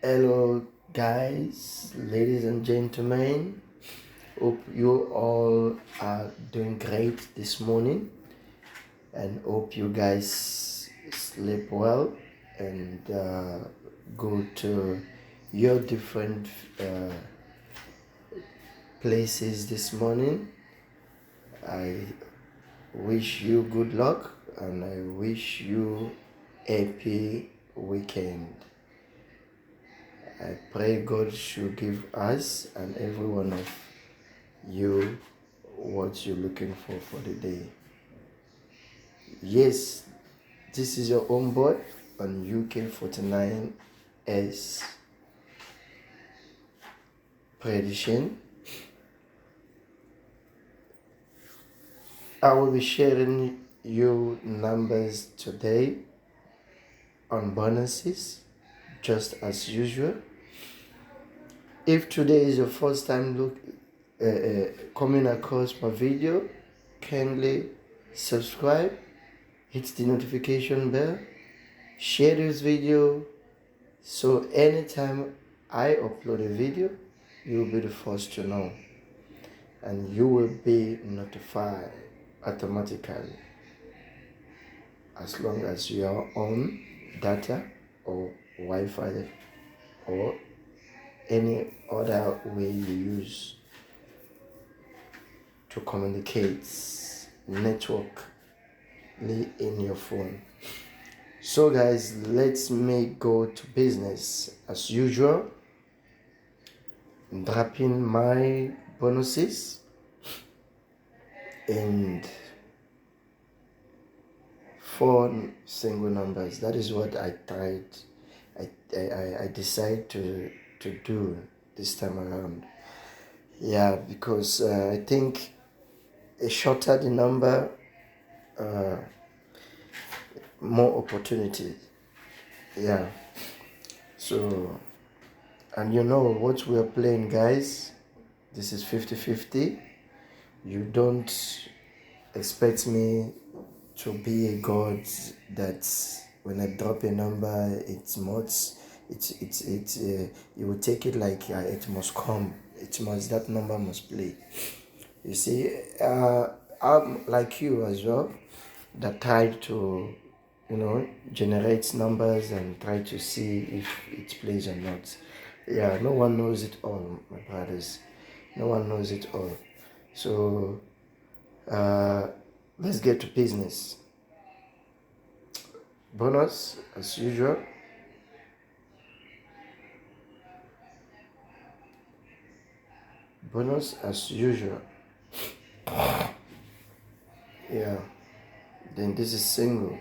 Hello, guys, ladies and gentlemen. Hope you all are doing great this morning, and hope you guys sleep well and go to your different places this morning. I wish you good luck and I wish you happy weekend. I pray God should give us and every one of you what you're looking for the day. Yes, this is your own boy on UK49S prediction. I will be sharing you numbers today on bonuses, just as usual. If today is your first time coming across my video, kindly subscribe, hit the notification bell, share this video, so anytime I upload a video, you'll be the first to know and you will be notified automatically as long as you are on data or Wi-Fi or any other way you use to communicate networkly in your phone. So guys, let's go to business as usual. Dropping my bonuses and 4 single numbers. That is what I tried. I decided to do this time around. Yeah, because I think a shorter the number, more opportunities. Yeah. So, and you know what we're playing, guys. This is 50-50. You don't expect me to be a god that when I drop a number, it's much. You will take it like it must come. That number must play. You see, I'm like you as well, that try to, generate numbers and try to see if it plays or not. Yeah, no one knows it all, my brothers. No one knows it all. So, let's get to business. Bonus, as usual. Bonus, as usual. Yeah. Then this is single.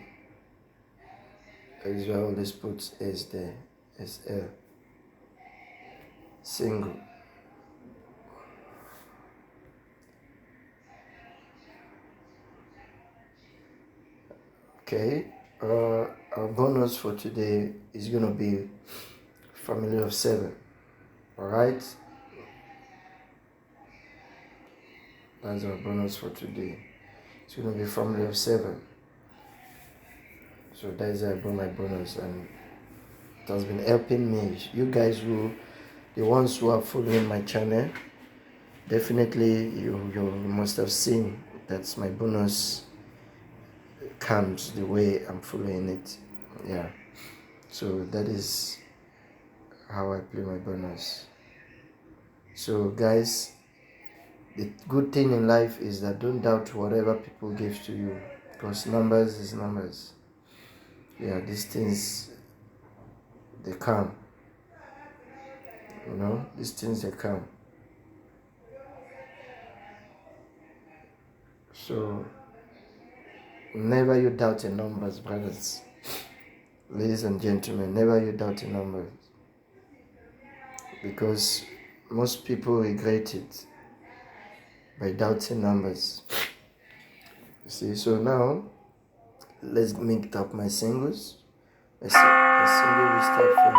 As well, let's put S there. SL. Single. Okay. Our bonus for today is gonna be family of 7. Alright? That's our bonus for today. It's gonna be family of 7. So that is how I brought my bonus, and it has been helping me. You guys the ones who are following my channel, definitely you must have seen that my bonus comes the way I'm following it. Yeah. So that is how I play my bonus. So guys, the good thing in life is that don't doubt whatever people give to you, because numbers is numbers. Yeah, these things, they come. These things, they come. So never you doubt your numbers, brothers. Ladies and gentlemen, never you doubt your numbers, because most people regret it by doubting numbers. You see, so now let's make up my singles. My single will start from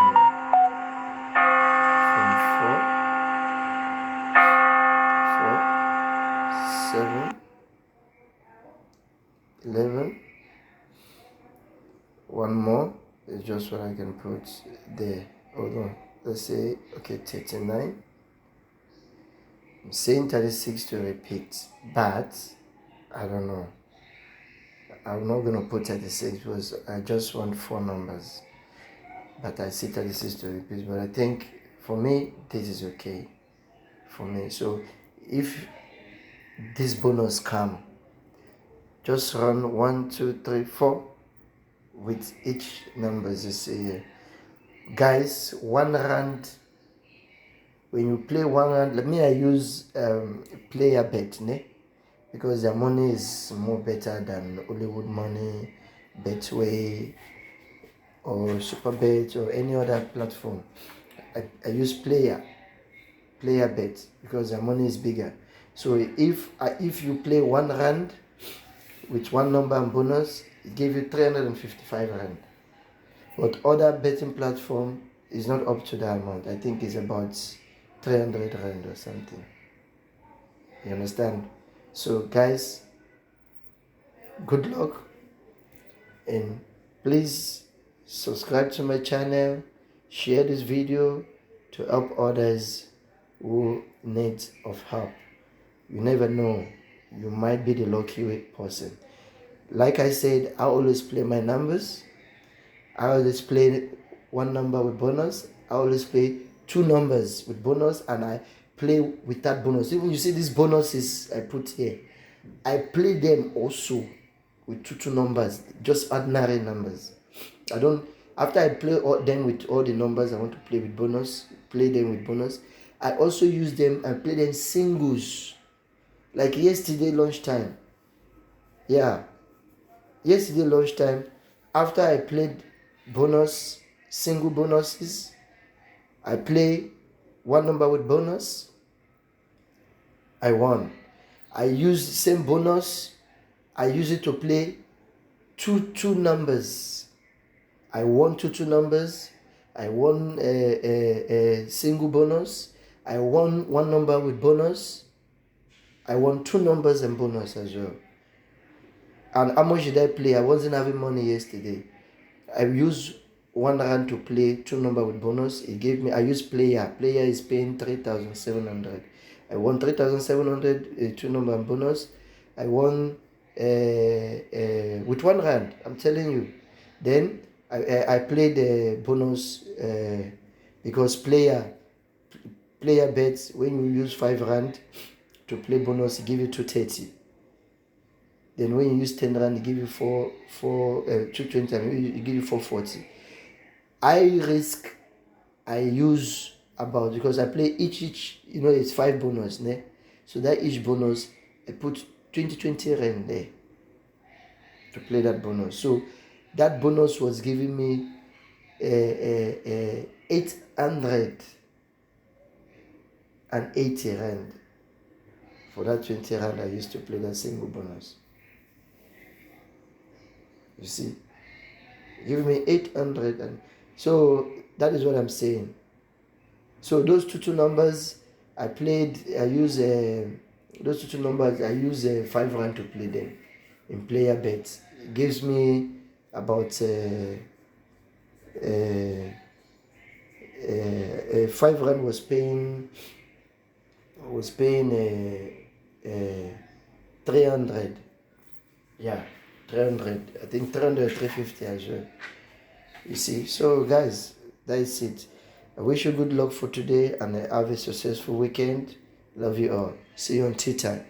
4, 7, 11. One more is just what I can put there. Hold on. let's say, okay, 39. I'm saying 36 to repeat, but I don't know. I'm not going to put 36 because I just want 4 numbers. But I see 36 to repeat. But I think for me, this is okay for me. So if this bonus come, just run 1, 2, 3, 4 with each numbers you see here. Guys, 1 rand. When you play 1 rand, let me I use player bet, ne? Because their money is more better than Hollywood money, Betway, or Superbet or any other platform. I use player bet because their money is bigger. So if you play 1 rand with 1 number and bonus, it gives you 355 rand. But other betting platform is not up to that amount. I think it's about 300 rand or something. You understand? So guys, good luck, and please subscribe to my channel, share this video to help others who need of help. You never know, you might be the lucky person. Like I said, I always play my numbers. I always play 1 number with bonus. I always play 2 numbers with bonus, and I play with that bonus. Even you see these bonuses I put here, I play them also with two numbers, just ordinary numbers. I don't, after I play them with all the numbers I want to play with bonus, play them with bonus, I also use them and play them singles. Like yesterday lunchtime. Yeah. Yesterday lunchtime, after I played bonus, single bonuses, I play 1 number with bonus, I won. I use the same bonus, I use it to play two numbers. I won two numbers. I won a single bonus. I won 1 number with bonus. I won 2 numbers and bonus as well. And how much did I play? I wasn't having money yesterday. I used 1 rand to play 2 number with bonus. It gave me, I used player. Player is paying 3,700. I won 3,700, 2 number and bonus. I won with 1 rand. I'm telling you. Then I played the bonus because player bets, when you use 5 rand to play bonus, it give you 230. Then when you use 10 rand, it give you 220, it give you 440. I use about, because I play each, it's 5 bonus, ne? So that each bonus, I put 20 rand there to play that bonus. So that bonus was giving me 880 rand. For that 20 rand, I used to play that single bonus. You see, give me 800, and so that is what I'm saying. So those two numbers I played, I use those two numbers I use 5 rand to play them in player bets. It gives me about 5 rand was paying 300. Yeah, 300. I think 300, 350 as well. You see, so guys, that's it. I wish you good luck for today and have a successful weekend. Love you all. See you on Teatime.